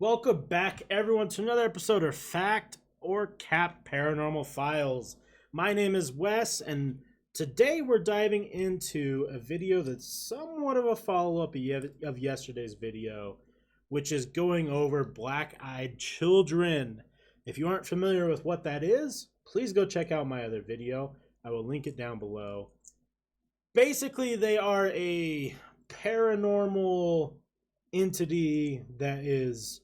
Welcome back, everyone, to another episode of Fact or Cap Paranormal Files. My name is Wes, and today we're diving into a video that's somewhat of a follow-up of yesterday's video, which is going over black-eyed children. If you aren't familiar with what that is, please go check out my other video. I will link it down below. Basically, they are a paranormal entity that is...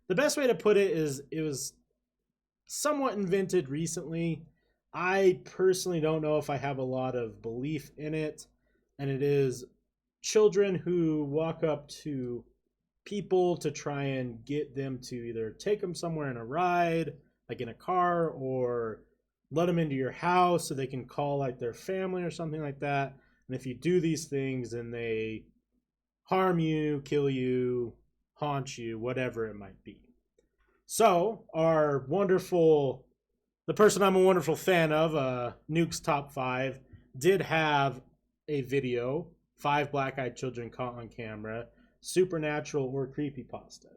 The best way to put it is it was somewhat invented recently. I personally don't know if I have a lot of belief in it. And it is children who walk up to people to try and get them to either take them somewhere in a ride, like in a car, or let them into your house so they can call like their family or something like that. And if you do these things, then they harm you, kill you, haunt you, whatever it might be. So, the person I'm a wonderful fan of, Nuke's Top 5, did have a video, 5 black-eyed children caught on camera, supernatural or creepypasta.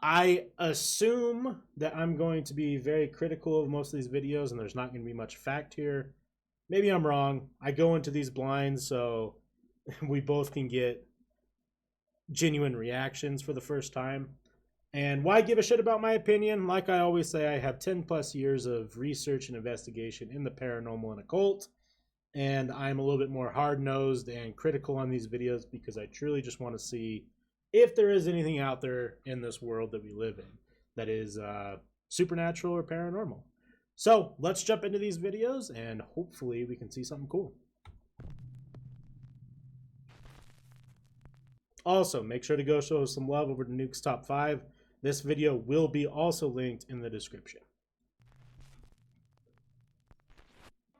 I assume that I'm going to be very critical of most of these videos, and there's not going to be much fact here. Maybe I'm wrong. I go into these blind so we both can get genuine reactions for the first time. And why give a shit about my opinion? Like I always say, I have 10 plus years of research and investigation in the paranormal and occult, and I'm a little bit more hard-nosed and critical on these videos because I truly just want to see if there is anything out there in this world that we live in that is supernatural or paranormal. So let's jump into these videos and hopefully we can see something cool. Also, make sure to go show some love over to Nuke's Top 5. This video will be also linked in the description.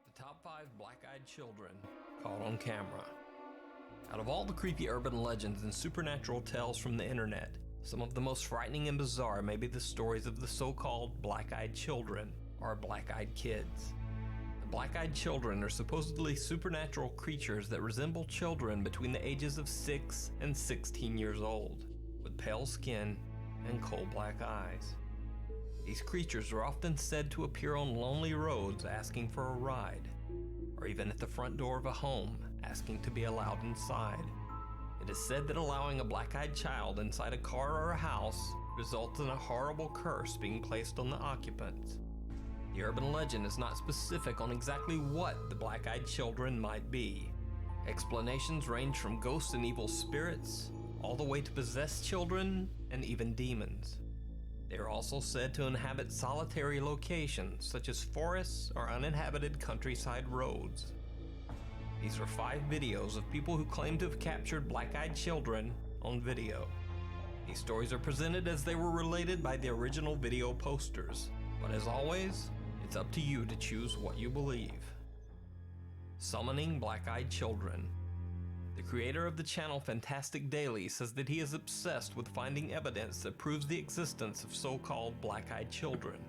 The top 5 black-eyed children caught on camera. Out of all the creepy urban legends and supernatural tales from the internet, some of the most frightening and bizarre may be the stories of the so-called black-eyed children, or black-eyed kids. The black-eyed children are supposedly supernatural creatures that resemble children between the ages of 6 and 16 years old, with pale skin and coal black eyes. These creatures are often said to appear on lonely roads asking for a ride, or even at the front door of a home asking to be allowed inside. It is said that allowing a black-eyed child inside a car or a house results in a horrible curse being placed on the occupants. The urban legend is not specific on exactly what the black-eyed children might be. Explanations range from ghosts and evil spirits, all the way to possessed children and even demons. They are also said to inhabit solitary locations such as forests or uninhabited countryside roads. These are 5 videos of people who claim to have captured black-eyed children on video. These stories are presented as they were related by the original video posters, but as always, it's up to you to choose what you believe. Summoning black-eyed children. The creator of the channel Fantastic Daily says that he is obsessed with finding evidence that proves the existence of so-called black-eyed children.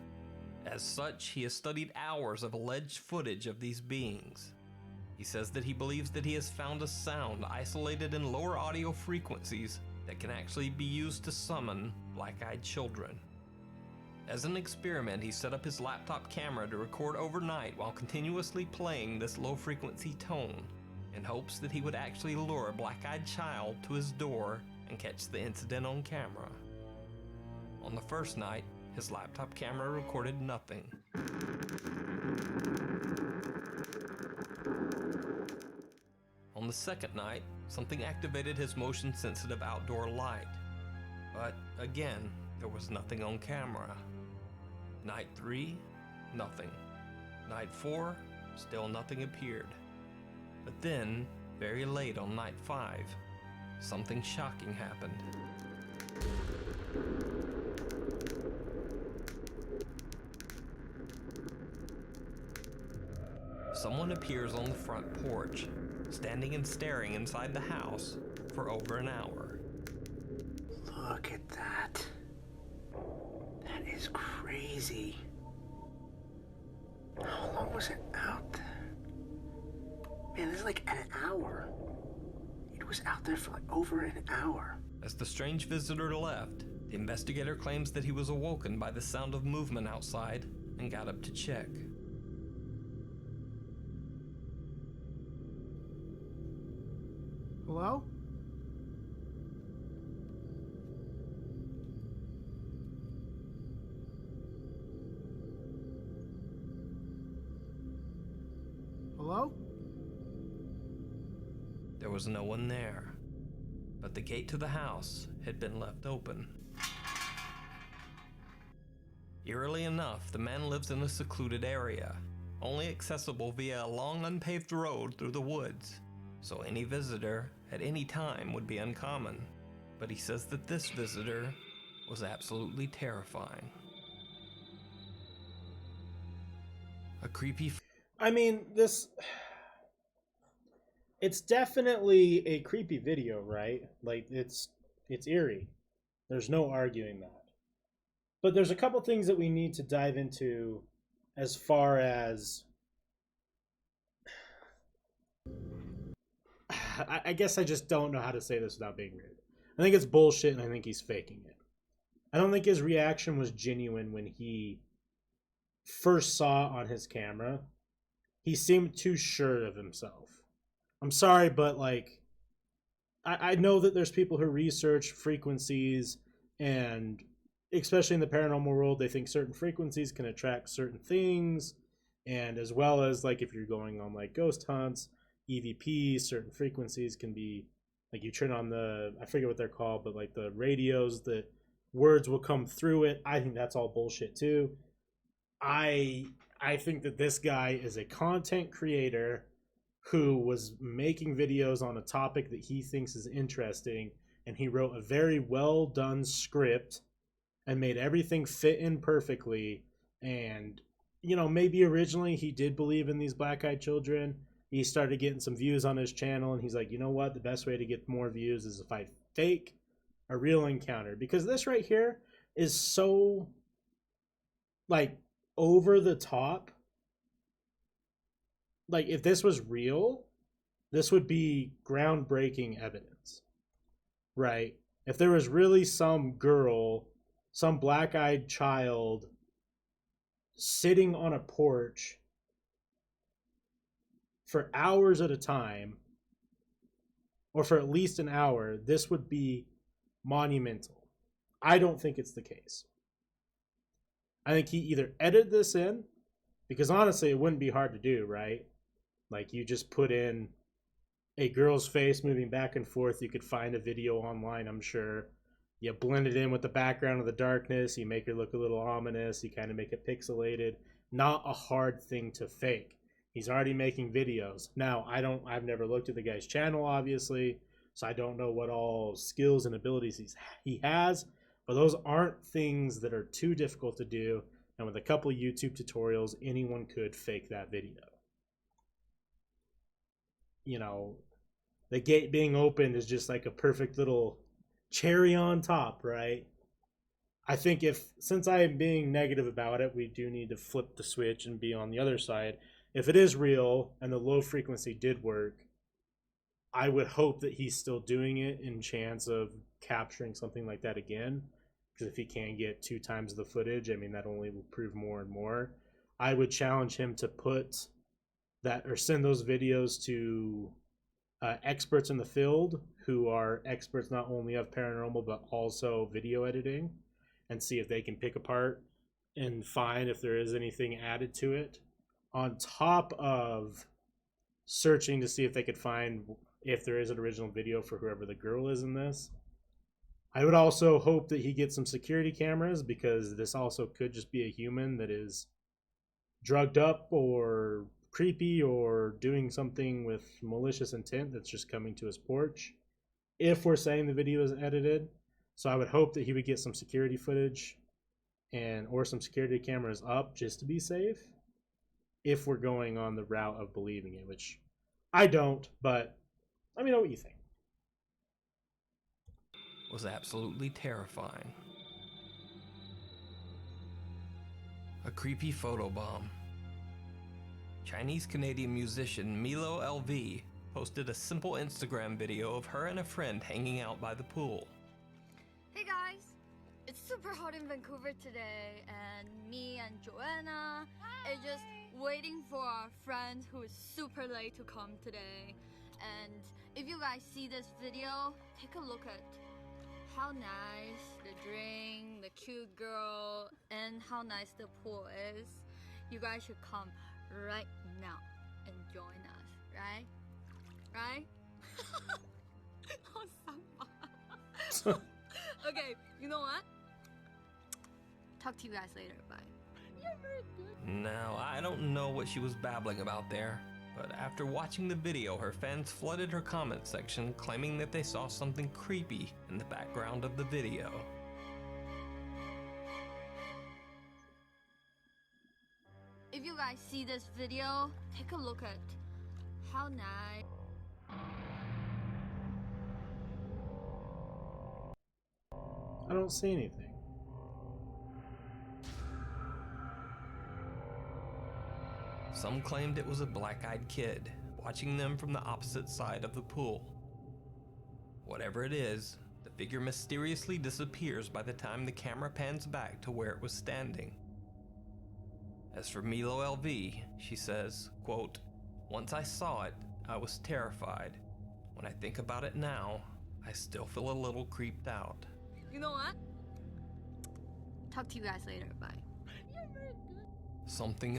As such, he has studied hours of alleged footage of these beings. He says that he believes that he has found a sound isolated in lower audio frequencies that can actually be used to summon black-eyed children. As an experiment, he set up his laptop camera to record overnight while continuously playing this low-frequency tone, in hopes that he would actually lure a black-eyed child to his door and catch the incident on camera. On the first night, his laptop camera recorded nothing. On the second night, something activated his motion-sensitive outdoor light. But again, there was nothing on camera. Night 3, nothing. Night 4, still nothing appeared. But then, very late on night 5, something shocking happened. Someone appears on the front porch, standing and staring inside the house for over an hour. Look at that. That is crazy. How long was it out there? Man, this is like an hour. It was out there for like over an hour. As the strange visitor left, the investigator claims that he was awoken by the sound of movement outside and got up to check. Hello? Hello? There was no one there, but the gate to the house had been left open. Eerily enough, the man lives in a secluded area, only accessible via a long unpaved road through the woods, so any visitor at any time would be uncommon. But he says that this visitor was absolutely terrifying. A creepy I mean, it's definitely a creepy video, right? Like it's eerie. There's no arguing that. But there's a couple things that we need to dive into as far as I guess I just don't know how to say this without being rude. I think it's bullshit and I think he's faking it. I don't think his reaction was genuine when he first saw on his camera. He seemed too sure of himself. I'm sorry, but like I know that there's people who research frequencies, and especially in the paranormal world, they think certain frequencies can attract certain things, and as well as like if you're going on like ghost hunts, EVP, certain frequencies can be like you turn on the, I forget what they're called, but like the radios that words will come through it. I think that's all bullshit too. I think that this guy is a content creator who was making videos on a topic that he thinks is interesting, and he wrote a very well done script and made everything fit in perfectly. And you know, maybe originally he did believe in these black-eyed children. He started getting some views on his channel, and he's like, you know what, the best way to get more views is if I fake a real encounter, because this right here is so like over the top. Like if this was real, this would be groundbreaking evidence, right? If there was really some girl, some black-eyed child sitting on a porch for hours at a time, or for at least an hour, this would be monumental. I don't think it's the case. I think he either edited this in, because honestly, it wouldn't be hard to do, right? Like you just put in a girl's face moving back and forth. You could find a video online, I'm sure. You blend it in with the background of the darkness. You make her look a little ominous. You kind of make it pixelated. Not a hard thing to fake. He's already making videos. Now, I've never looked at the guy's channel, obviously, so I don't know what all skills and abilities he has, but those aren't things that are too difficult to do. And with a couple of YouTube tutorials, anyone could fake that video. You know, the gate being opened is just like a perfect little cherry on top, right? I think since I am being negative about it, we do need to flip the switch and be on the other side. If it is real and the low frequency did work, I would hope that he's still doing it in chance of capturing something like that again. Because if he can get 2 times the footage, I mean, that only will prove more and more. I would challenge him to put that or send those videos to experts in the field who are experts not only of paranormal but also video editing, and see if they can pick apart and find if there is anything added to it, on top of searching to see if they could find if there is an original video for whoever the girl is in this. I would also hope that he gets some security cameras, because this also could just be a human that is drugged up or creepy or doing something with malicious intent that's just coming to his porch, if we're saying the video is edited. So I would hope that he would get some security footage or some security cameras up just to be safe, if we're going on the route of believing it, which I don't, but let me know what you think. was absolutely terrifying. A creepy photobomb. Chinese-Canadian musician Milo LV posted a simple Instagram video of her and a friend hanging out by the pool. super hot in Vancouver today, and me and Joanna are just waiting for our friend who is super late to come today. And if you guys see this video, take a look at how nice the drink, the cute girl, and how nice the pool is. You guys should come right now and join us, right? Right? Okay, you know what? Talk to you guys later. Bye. Now, I don't know what she was babbling about there, but after watching the video, her fans flooded her comment section claiming that they saw something creepy in the background of the video. If you guys see this video, take a look at how nice. I don't see anything. Some claimed it was a black-eyed kid, watching them from the opposite side of the pool. Whatever it is, the figure mysteriously disappears by the time the camera pans back to where it was standing. As for Milo LV, she says, quote, "Once I saw it, I was terrified. When I think about it now, I still feel a little creeped out." You know what? Talk to you guys later. Bye. Something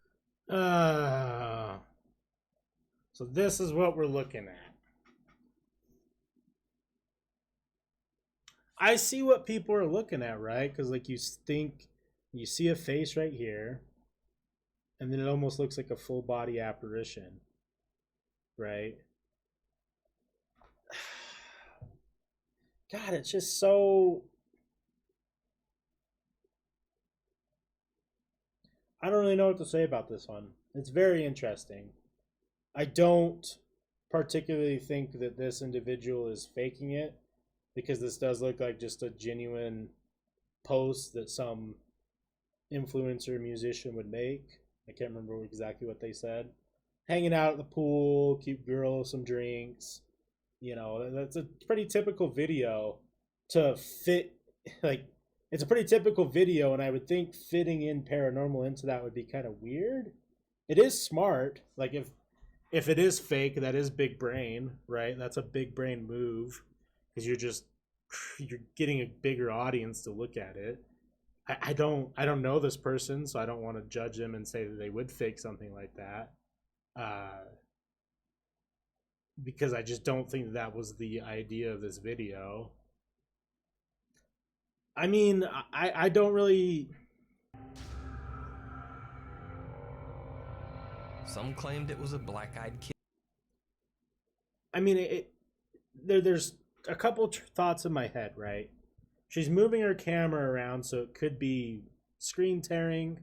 So this is what we're looking at. I see what people are looking at, right? Because like you think you see a face right here, and then it almost looks like a full body apparition, right? God, it's just so. I don't really know what to say about this one. It's very interesting. I don't particularly think that this individual is faking it, because this does look like just a genuine post that some influencer musician would make. I can't remember exactly what they said. Hanging out at the pool, cute girl, some drinks. You know, that's a pretty typical video to fit, like, it's a pretty typical video, and I would think fitting in paranormal into that would be kind of weird. It is smart. Like, if it is fake, that is big brain, right? That's a big brain move, because you're getting a bigger audience to look at it. I don't know this person, so I don't want to judge them and say that they would fake something like that, because I just don't think that was the idea of this video. I mean, I don't really. Some claimed it was a black-eyed kid. I mean, there's a couple thoughts in my head, right? She's moving her camera around, so it could be screen tearing.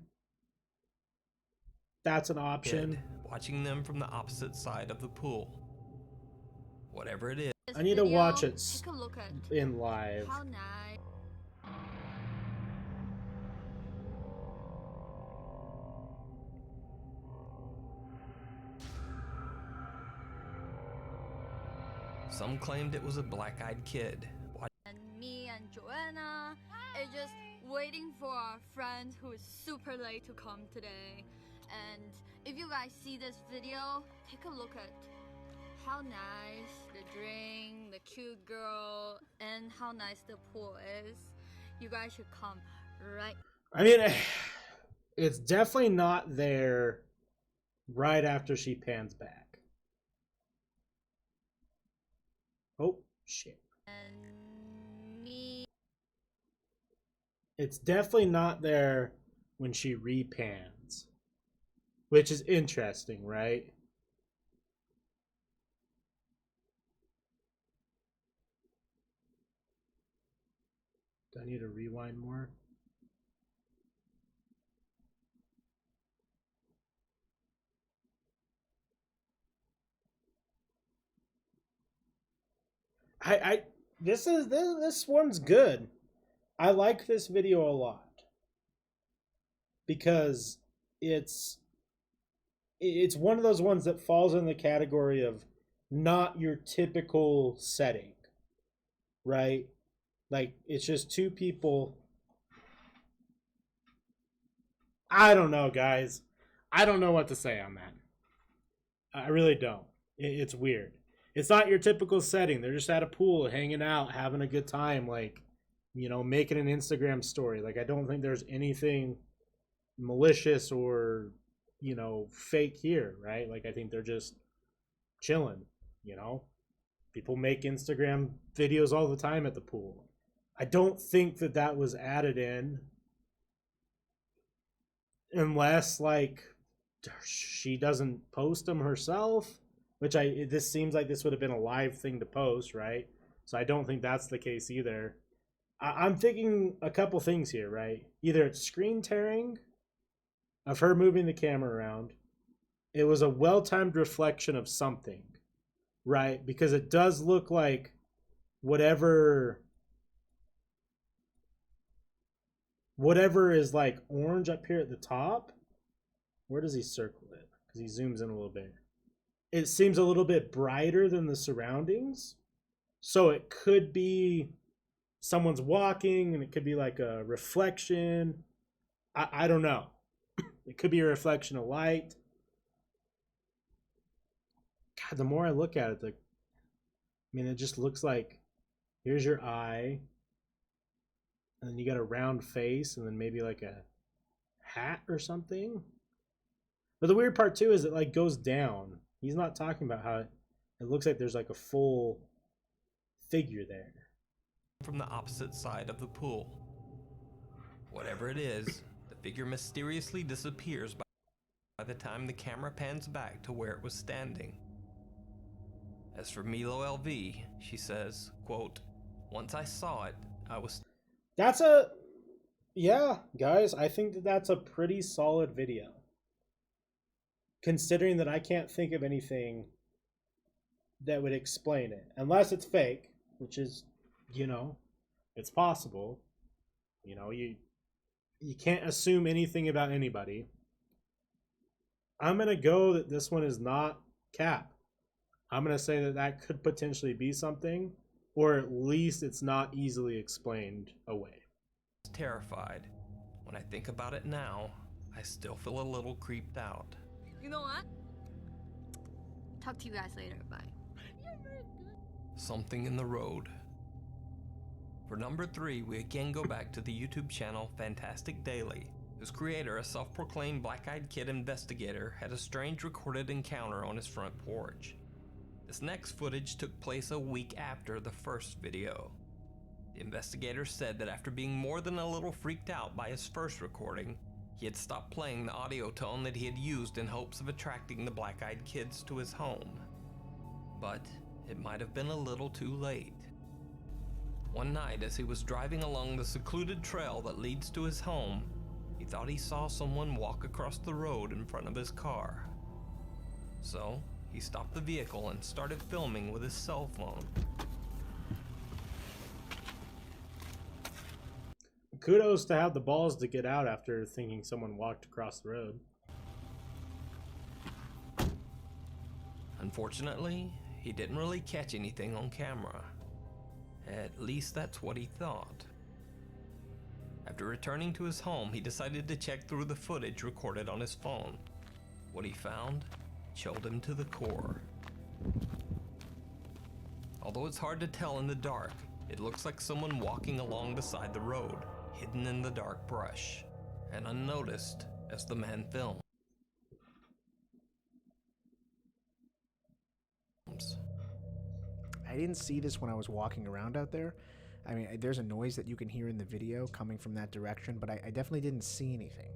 That's an option. Kid, watching them from the opposite side of the pool. Whatever it is. I need to watch it Take a look at in live. how nice. Some claimed it was a black-eyed kid. And me and Joanna are just waiting for our friend who is super late to come today. And if you guys see this video, take a look at how nice the drink, the cute girl, and how nice the pool is. You guys should come right. I mean, it's definitely not there right after she pans back. Oh, shit. And me. It's definitely not there when she repans, which is interesting, right? Do I need to rewind more? This one's good. I like this video a lot because it's one of those ones that falls in the category of not your typical setting, right? Like, it's just two people I don't know, guys. I don't know what to say on that. I really don't. It's weird. It's not your typical setting. They're just at a pool, hanging out, having a good time, like, you know, making an Instagram story. Like, I don't think there's anything malicious or, you know, fake here, right? Like, I think they're just chilling, you know? People make Instagram videos all the time at the pool. I don't think that that was added in unless, like, she doesn't post them herself, which this seems like this would have been a live thing to post, right? So I don't think that's the case either. I'm thinking a couple things here, right? Either it's screen tearing of her moving the camera around. It was a well-timed reflection of something, right? Because it does look like whatever is like orange up here at the top. Where does he circle it? Because he zooms in a little bit. It seems a little bit brighter than the surroundings. So it could be someone's walking and it could be like a reflection. I don't know. It could be a reflection of light. God, the more I look at it, it just looks like here's your eye, and then you got a round face, and then maybe like a hat or something. But the weird part too is it like goes down. He's not talking about how it looks like there's like a full figure there. From the opposite side of the pool. Whatever it is, the figure mysteriously disappears by the time the camera pans back to where it was standing. As for Milo LV, she says, quote, "Once I saw it, I was..." Yeah, guys, I think that that's a pretty solid video. Considering that I can't think of anything that would explain it. Unless it's fake, which is, you know, it's possible. You know, you can't assume anything about anybody. I'm going to go that this one is not Cap. I'm going to say that that could potentially be something, or at least it's not easily explained away. Terrified. When I think about it now, I still feel a little creeped out. You know what? Talk to you guys later. Bye. Something in the road. For number 3, we again go back to the YouTube channel Fantastic Daily, whose creator, a self-proclaimed black-eyed kid investigator, had a strange recorded encounter on his front porch. This next footage took place a week after the first video. The investigator said that after being more than a little freaked out by his first recording, he had stopped playing the audio tone that he had used in hopes of attracting the black-eyed kids to his home. But it might have been a little too late. One night, as he was driving along the secluded trail that leads to his home, he thought he saw someone walk across the road in front of his car. So, he stopped the vehicle and started filming with his cell phone. Kudos to have the balls to get out after thinking someone walked across the road. Unfortunately, he didn't really catch anything on camera. At least that's what he thought. After returning to his home, he decided to check through the footage recorded on his phone. What he found chilled him to the core. Although it's hard to tell in the dark, it looks like someone walking along beside the road, hidden in the dark brush, and unnoticed as the man films. I didn't see this when I was walking around out there. I mean, there's a noise that you can hear in the video coming from that direction, but I definitely didn't see anything.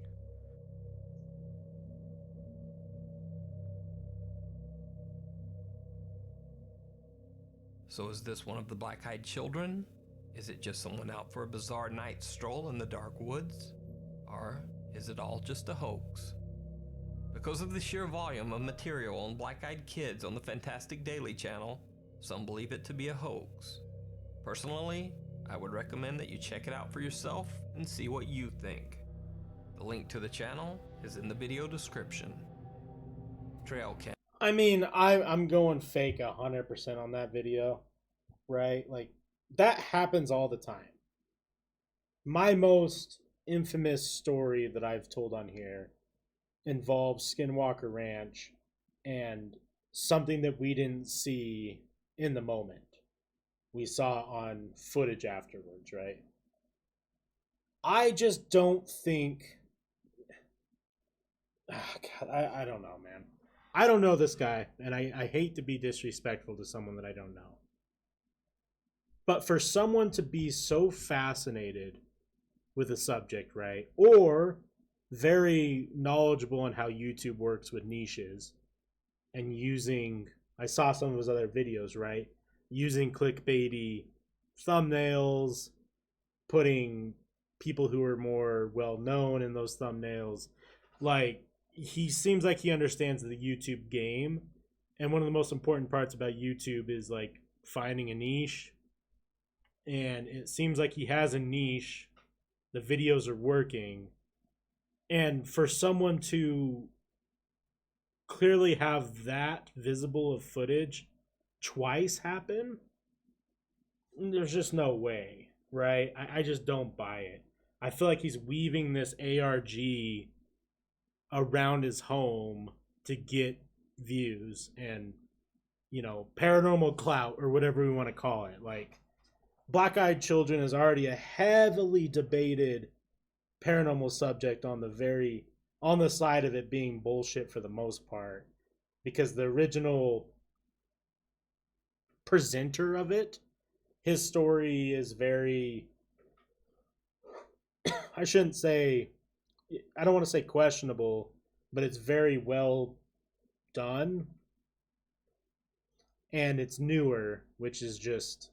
So is this one of the black-eyed children? Is it just someone out for a bizarre night stroll in the dark woods? Or is it all just a hoax? Because of the sheer volume of material on black-eyed kids on the Fantastic Daily channel, some believe it to be a hoax. Personally, I would recommend that you check it out for yourself and see what you think. The link to the channel is in the video description. Trail cam. I mean, I'm going fake 100% on that video, right? Like, that happens all the time. My most infamous story that I've told on here involves Skinwalker Ranch and something that we didn't see in the moment. We saw on footage afterwards, right? I just don't think. Oh, God, I don't know, man. I don't know this guy, and I hate to be disrespectful to someone that I don't know. But for someone to be so fascinated with a subject, right? Or very knowledgeable on how YouTube works with niches and using, I saw some of his other videos, right? Using clickbaity thumbnails, putting people who are more well known in those thumbnails. Like, he seems like he understands the YouTube game. And one of the most important parts about YouTube is like finding a niche. And it seems like he has a niche. The videos are working. And for someone to clearly have that visible of footage twice happen, there's just no way, right? I just don't buy it. I feel like he's weaving this ARG around his home to get views and, you know, paranormal clout or whatever we want to call it. Like, Black Eyed Children is already a heavily debated paranormal subject on the side of it being bullshit for the most part, because the original presenter of it, his story is very, I shouldn't say, I don't want to say questionable, but it's very well done, and it's newer, which is just,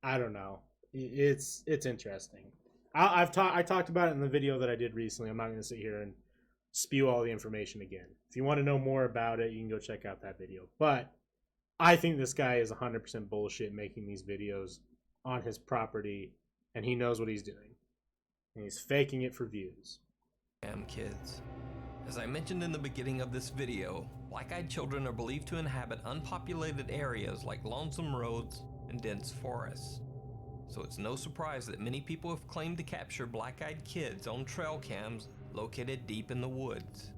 I don't know. It's interesting. I talked about it in the video that I did recently. I'm not going to sit here and spew all the information again. If you want to know more about it, you can go check out that video. But I think this guy is 100% bullshit making these videos on his property, and he knows what he's doing. And he's faking it for views. Damn kids. As I mentioned in the beginning of this video, black-eyed children are believed to inhabit unpopulated areas like lonesome roads and dense forests. So it's no surprise that many people have claimed to capture black-eyed kids on trail cams located deep in the woods.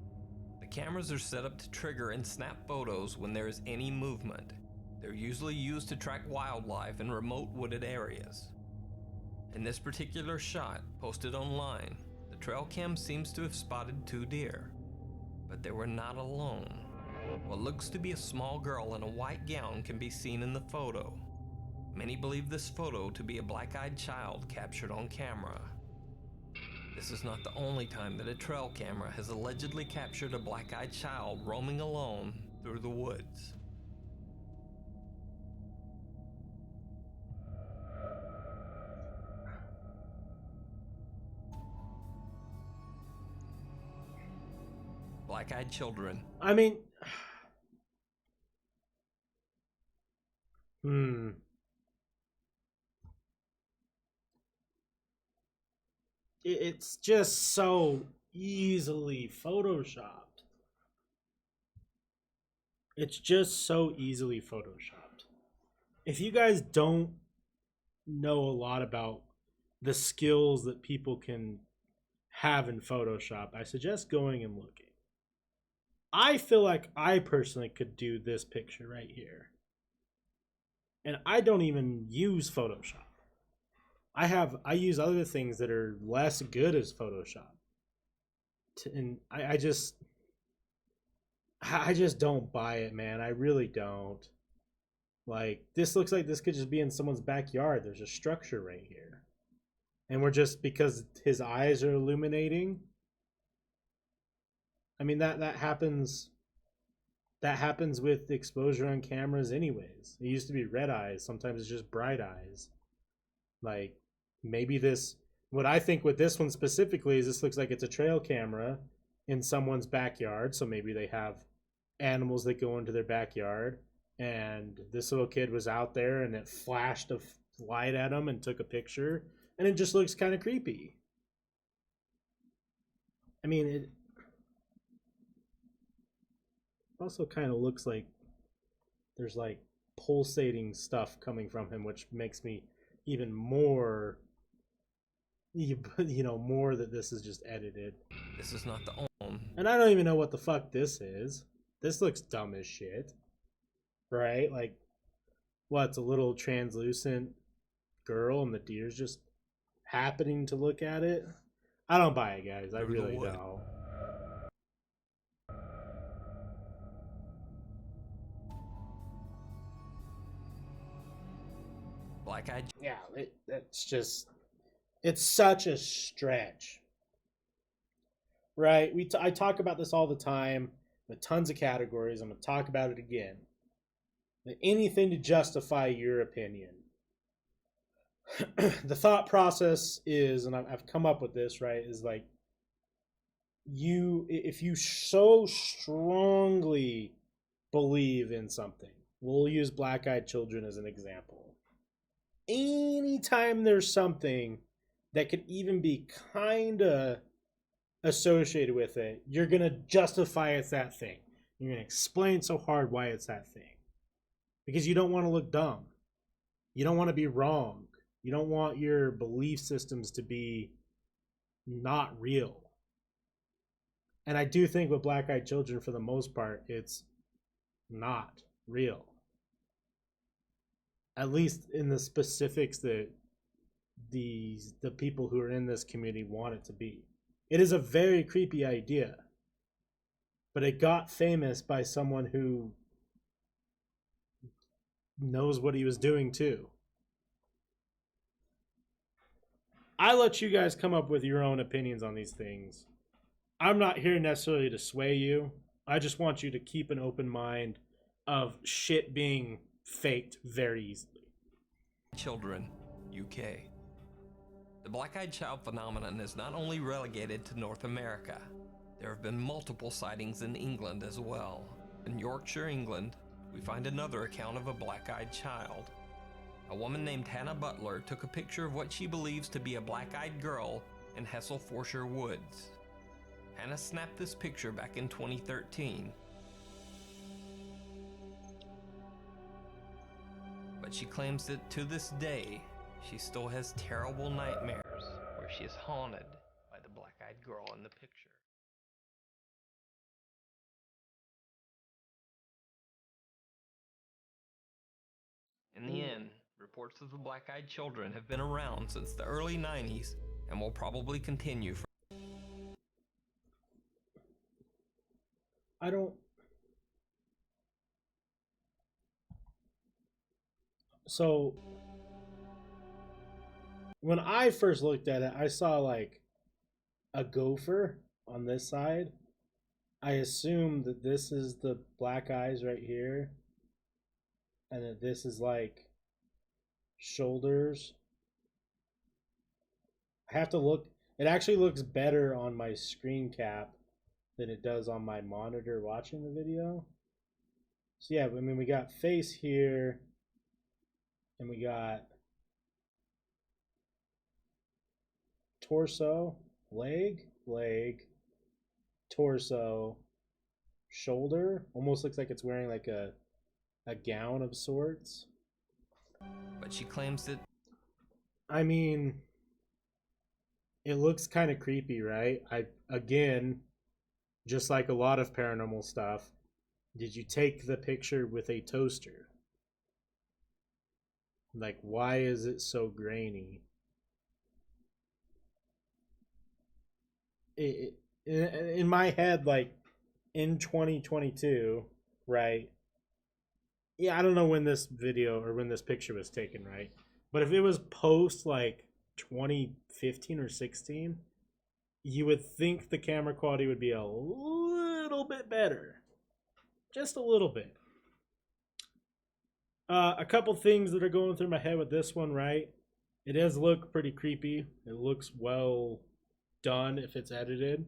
The cameras are set up to trigger and snap photos when there is any movement. They're usually used to track wildlife in remote wooded areas. In this particular shot, posted online, the trail cam seems to have spotted 2 deer. But they were not alone. What looks to be a small girl in a white gown can be seen in the photo. Many believe this photo to be a black-eyed child captured on camera. This is not the only time that a trail camera has allegedly captured a black-eyed child roaming alone through the woods. Black-eyed children. I mean, it's just so easily photoshopped. It's just so easily photoshopped. If you guys don't know a lot about the skills that people can have in Photoshop, I suggest going and looking. I feel like I personally could do this picture right here. And I don't even use Photoshop. I use other things that are less good as Photoshop. And I just don't buy it, man. I really don't. Like, this looks like this could just be in someone's backyard. There's a structure right here. And we're just, because his eyes are illuminating. I mean, that happens with exposure on cameras anyways. It used to be red eyes. Sometimes it's just bright eyes. Like, maybe what I think with this one specifically is this looks like it's a trail camera in someone's backyard. So maybe they have animals that go into their backyard, and this little kid was out there and it flashed a light at him and took a picture, and it just looks kind of creepy. I mean, it also kind of looks like there's like pulsating stuff coming from him, which makes me even more more that this is just edited. This is not the only. And I don't even know what the fuck this is. This looks dumb as shit. Right? Like, what's a little translucent girl and the deer's just happening to look at it? I don't buy it, guys. I really don't. Black-eyed. Yeah, it's such a stretch. Right? I talk about this all the time with tons of categories. I'm going to talk about it again. Anything to justify your opinion. The thought process is, and I've come up with this, right, is like, if you so strongly believe in something, we'll use black-eyed children as an example. Anytime there's something that could even be kind of associated with it, you're going to justify it's that thing. You're going to explain so hard why it's that thing. Because you don't want to look dumb. You don't want to be wrong. You don't want your belief systems to be not real. And I do think with black-eyed children, for the most part, it's not real. At least in the specifics that the people who are in this community want it to be. It is a very creepy idea. But it got famous by someone who knows what he was doing too. I let you guys come up with your own opinions on these things. I'm not here necessarily to sway you. I just want you to keep an open mind of shit being faked very easily. Children, UK. The black-eyed child phenomenon is not only relegated to North America. There have been multiple sightings in England as well. In Yorkshire, England, we find another account of a black-eyed child. A woman named Hannah Butler took a picture of what she believes to be a black-eyed girl in Hesselforshire Woods. Hannah snapped this picture back in 2013. But she claims that to this day, she still has terrible nightmares where she is haunted by the black-eyed girl in the picture. In the end, reports of the black-eyed children have been around since the early 90s and will probably continue for. So, when I first looked at it, I saw like a gopher on this side. I assumed that this is the black eyes right here. And that this is like shoulders. I have to look. It actually looks better on my screen cap than it does on my monitor watching the video. So yeah, I mean, we got face here, and we got torso, leg, torso, shoulder. Almost looks like it's wearing like a gown of sorts. But she claims that. I mean, it looks kind of creepy, right? Again, just like a lot of paranormal stuff, did you take the picture with a toaster? Like, why is it so grainy? In my head, like, in 2022, right? Yeah, I don't know when this video or when this picture was taken, right? But if it was post, like, 2015 or 16, you would think the camera quality would be a little bit better. Just a little bit. A couple things that are going through my head with this one, right? It does look pretty creepy. It looks well done if it's edited.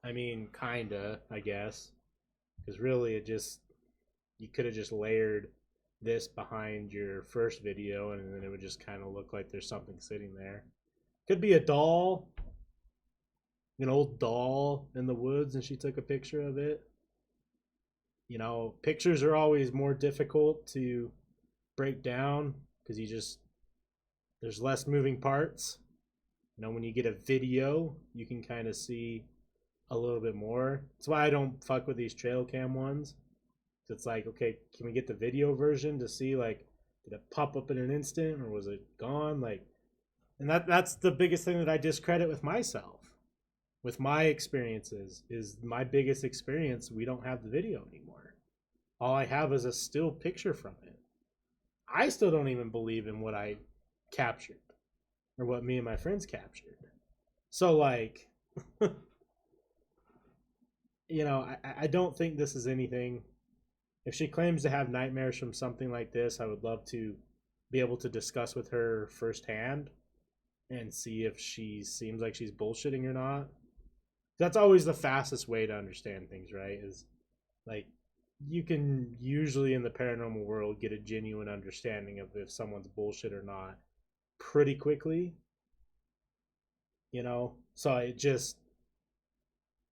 I mean, kinda, I guess. Because really, you could have just layered this behind your first video and then it would just kind of look like there's something sitting there. Could be a doll. An old doll in the woods and she took a picture of it. You know, pictures are always more difficult to break down because there's less moving parts. You know, when you get a video, you can kind of see a little bit more. That's why I don't fuck with these trail cam ones. It's like, okay, can we get the video version to see, like, did it pop up in an instant or was it gone? Like, and that's the biggest thing that I discredit with myself, with my experiences. Is my biggest experience, we don't have the video anymore. All I have is a still picture from it. I still don't even believe in what I captured or what me and my friends captured. So, like, you know, I don't think this is anything. If she claims to have nightmares from something like this, I would love to be able to discuss with her firsthand and see if she seems like she's bullshitting or not. That's always the fastest way to understand things, right? Is like, you can usually in the paranormal world get a genuine understanding of if someone's bullshit or not pretty quickly. You know? So it just,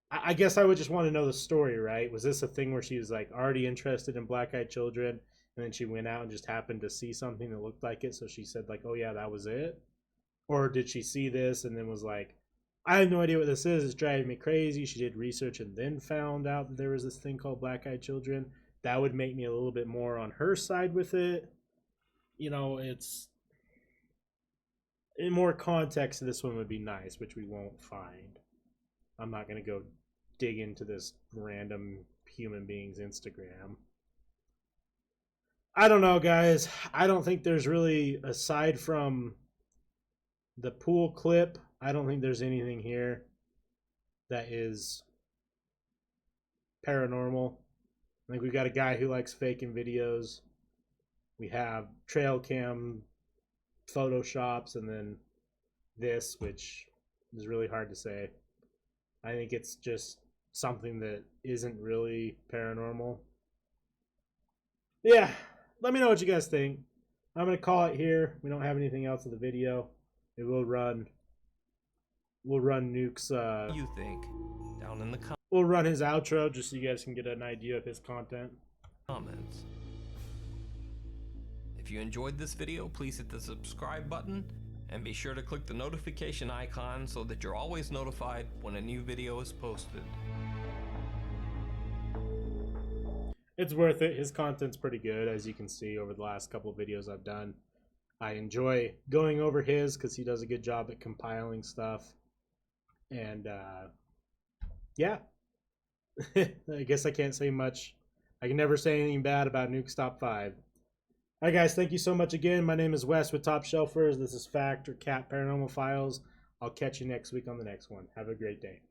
I guess I would just want to know the story, right? Was this a thing where she was like already interested in black-eyed children, and then she went out and just happened to see something that looked like it, so she said like, "Oh yeah, that was it"? Or did she see this and then was like, "I have no idea what this is. It's driving me crazy." She did research and then found out that there was this thing called black-eyed children. That would make me a little bit more on her side with it. You know, it's in more context to this one would be nice, which we won't find. I'm not going to go dig into this random human being's Instagram. I don't know, guys. I don't think there's really, aside from the pool clip, I don't think there's anything here that is paranormal. I think we got a guy who likes faking videos. We have trail cam photoshops, and then this, which is really hard to say. I think it's just something that isn't really paranormal. Yeah, let me know what you guys think. I'm going to call it here. We don't have anything else in the video. It will run. We'll run Nuke's. You think? Down in the We'll run his outro just so you guys can get an idea of his content. comments. If you enjoyed this video, please hit the subscribe button and be sure to click the notification icon so that you're always notified when a new video is posted. It's worth it. His content's pretty good, as you can see over the last couple of videos I've done. I enjoy going over his because he does a good job at compiling stuff. And yeah, I guess I can't say much. I can never say anything bad about Nuke's Top 5. All right, guys, thank you so much again. My name is Wes with Top Shelfers. This is Fact or Cap Paranormal Files. I'll catch you next week on the next one. Have a great day.